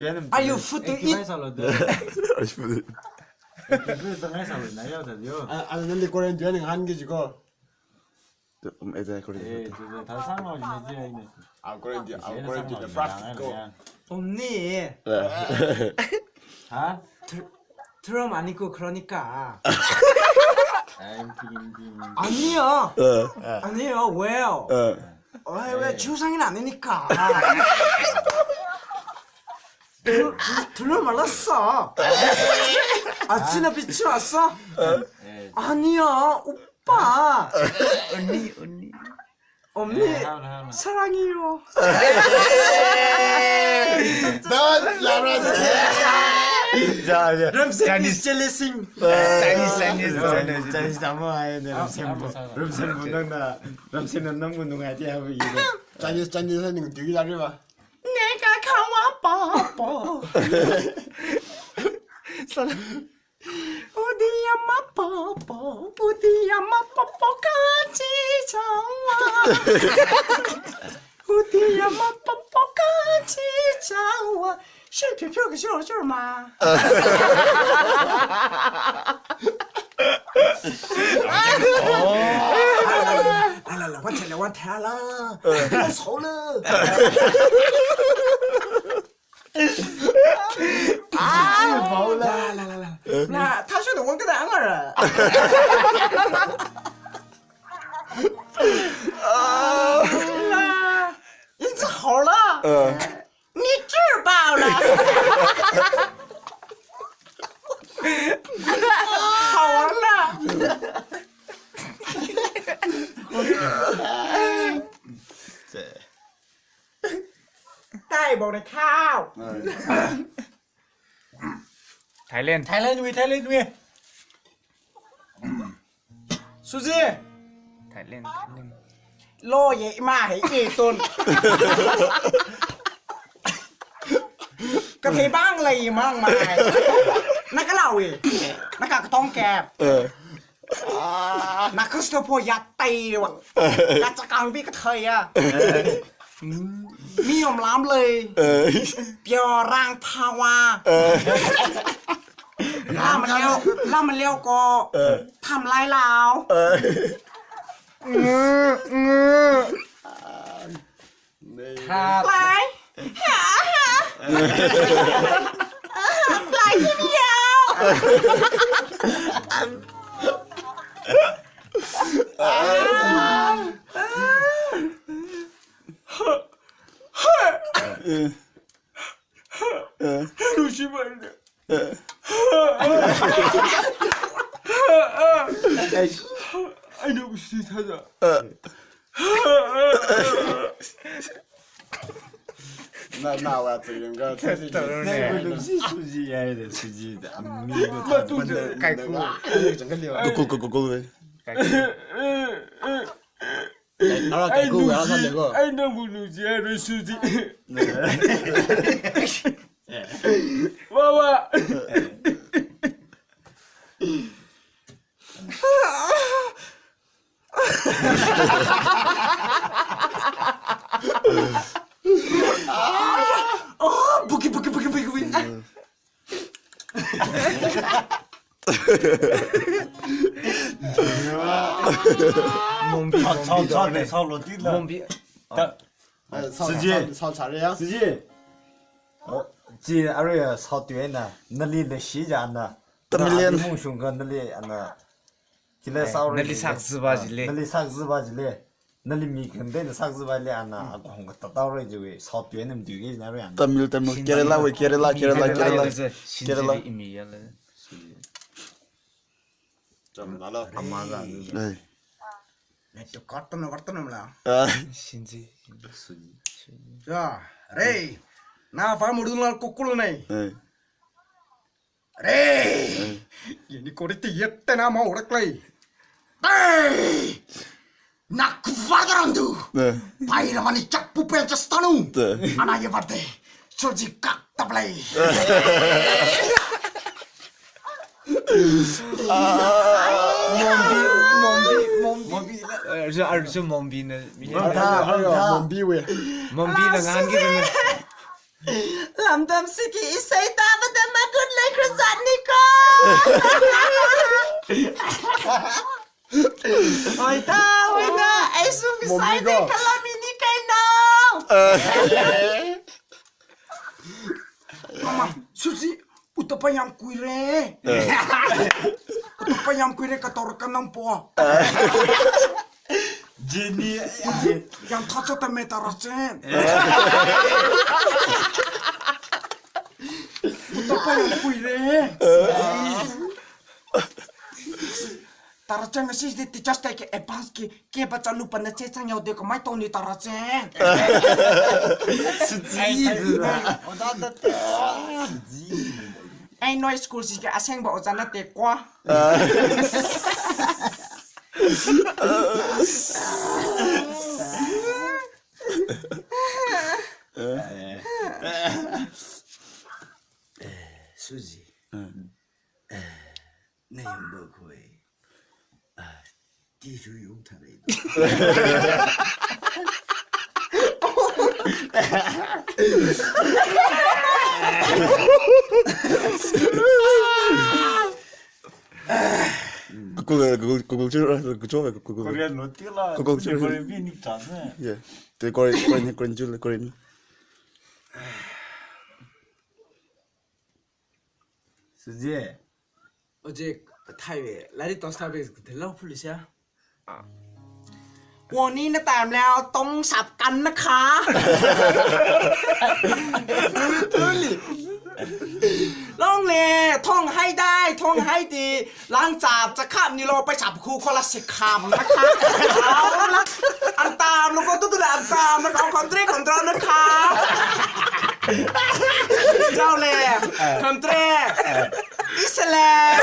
Are you food to eat? 널리 고래 되는 한 개지고. 애들 그래. 아 고래 프라스코. 언니. 아? 드럼 아니고 그러니까. 아니요. 아니요. 왜요? 왜 주상이는 아니니까. 들러 말랐어. 아침에 빛이 왔어? 아니야 오빠. 언니 사랑해요. 넌 야라지. 자, Chinese 젤리싱. Chinese 나무 아예 내 럼셈부 너나 럼셈은 너무 농아지 하고 이거. Chinese 하는 거 되게 잘해봐. 내가 강화 뽀뽀. 우디야 마뽀뽀 우디야 마뽀뽀 같이 자와. 우디야 마뽀뽀 같이 자와. 是皮皮个秀秀吗？来，我天了，我操了！来，他说的我给他安个人。来，你治好了。你治饱了。好玩了。带我的靠。Thailand we. 수지. Thailand. โลเยมาให้อีตุนกระเทบ้างเลยมั่งมานักก็เล่าอีกนักก็ต้องแกบนักก็สะโพยัดตีวะยัดจักรพี่กระเทยอ่ะมียอมล้ำเลยเปียวร่างภาวะล่ามันเลี้ยวก็ทำลายลาวครับ ไปหาไปที่เดียวดูชิมันไอ้หนูสิท่าจะ나와 지금 거 수지 해야 돼 수지 안미도 다 근데 깔고 고고고고 알아 깔고 왜 하나 내고 아이 너무 누지야를 수지 와와 부기 몸비 수지 서 잘해요 수지 지 아래야 서 뒤에나 늘리는 시잖아 밀리언 몽숑가 늘리 안나 길에 싸우는 날리 삭스바질레 늘리 삭스바질레 늘리 미근데 삭스바질레 안나 아고 한거 따따오래 저기 서 뒤에는 뒤에 나래 안 tamil Kerala we Kerala 신지리 이미야레 좀 나라 아마가 또 갔다 몰라 신지 자 레이 나 파무르날 꼬꾸르네 레이 ini korite yettena mau raklai hey nak vagarandu paira mani cak pupel jastanu anaya varte soji kak tablai 몸비 저 몸비는 몸비 왜 몸비는 한 개는 람담스기 이세이다 바다마 굿레이 크루산니까 어이다 왜나 에이숭기 사이드 칼라미니까이나 엄마 수지 udah payam kuire udah payam kuire katorkan nampo Jenny yang tacho tame tarasen udah payam kuire tarasen ngasih di ticas teke epanski ke baca lupa na cecang yau de kemai toni tarasen anh nói school gì cả sang bảo ra nó tệ quá 수지 내 먹고에 뒤주 용타래 그거 좋아해 그거 코리안 노티라 그거 좀- 코리안 비닉 자네 예 그 코리안 줄 코리안 수지 어제 타이웨 라리 토스타베스 들러 풀리샤 วันนี้นะตามแล้วต้องสับกันนะคะล่องเลท่องให้ได้ท่องให้ดีหลังจากจะข้ามนิโรไปจับครูคนละ10 คำนะคะเอาละอันตามแล้วก็ตุ๊ดอันตามแล้วก็เอาคอนเทรคอนโทรลนะคะเจ้าเล่คอนเทรอิสลาม